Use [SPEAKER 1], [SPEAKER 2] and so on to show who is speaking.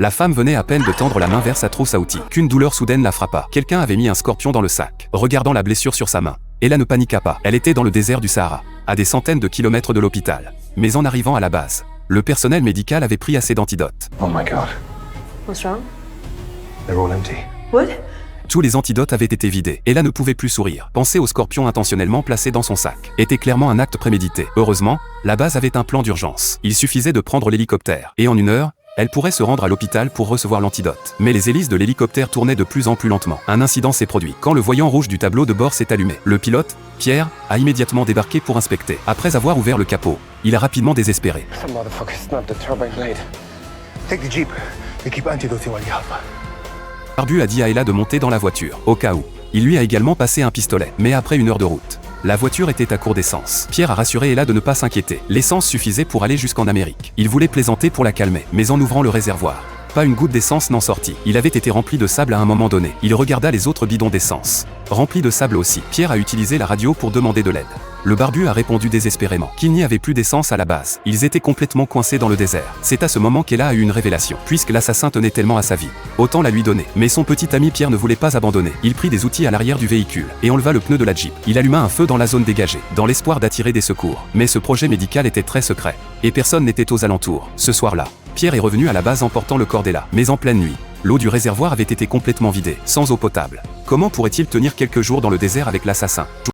[SPEAKER 1] La femme venait à peine de tendre la main vers sa trousse à outils, qu'une douleur soudaine la frappa. Quelqu'un avait mis un scorpion dans le sac. Regardant la blessure sur sa main, Ella ne paniqua pas. Elle était dans le désert du Sahara, à des centaines de kilomètres de l'hôpital. Mais en arrivant à la base, le personnel médical avait pris assez d'antidotes.
[SPEAKER 2] Oh my god.
[SPEAKER 3] What's wrong?
[SPEAKER 2] They're all empty.
[SPEAKER 3] What?
[SPEAKER 1] Tous les antidotes avaient été vidés. Ella ne pouvait plus sourire. Penser au scorpion intentionnellement placé dans son sac était clairement un acte prémédité. Heureusement, la base avait un plan d'urgence. Il suffisait de prendre l'hélicoptère. Et en 1 heure, elle pourrait se rendre à l'hôpital pour recevoir l'antidote. Mais les hélices de l'hélicoptère tournaient de plus en plus lentement. Un incident s'est produit. Quand le voyant rouge du tableau de bord s'est allumé, le pilote, Pierre, a immédiatement débarqué pour inspecter. Après avoir ouvert le capot, il a rapidement désespéré.
[SPEAKER 2] Some motherfucker snapped the turbine blade. Take the jeep and keep antidoting while you help.
[SPEAKER 1] Barbu a dit à Ella de monter dans la voiture, au cas où. Il lui a également passé un pistolet. Mais après 1 heure de route, la voiture était à court d'essence. Pierre a rassuré Ella de ne pas s'inquiéter. L'essence suffisait pour aller jusqu'en Amérique. Il voulait plaisanter pour la calmer, mais en ouvrant le réservoir, pas une goutte d'essence n'en sortit. Il avait été rempli de sable à un moment donné. Il regarda les autres bidons d'essence, remplis de sable aussi. Pierre a utilisé la radio pour demander de l'aide. Le barbu a répondu désespérément qu'il n'y avait plus d'essence à la base. Ils étaient complètement coincés dans le désert. C'est à ce moment qu'Ella a eu une révélation. Puisque l'assassin tenait tellement à sa vie, autant la lui donner. Mais son petit ami Pierre ne voulait pas abandonner. Il prit des outils à l'arrière du véhicule et enleva le pneu de la Jeep. Il alluma un feu dans la zone dégagée, dans l'espoir d'attirer des secours. Mais ce projet médical était très secret, et personne n'était aux alentours. Ce soir-là, Pierre est revenu à la base emportant le corps d'Ella. Mais en pleine nuit, l'eau du réservoir avait été complètement vidée, sans eau potable. Comment pourrait-il tenir quelques jours dans le désert avec l'assassin ?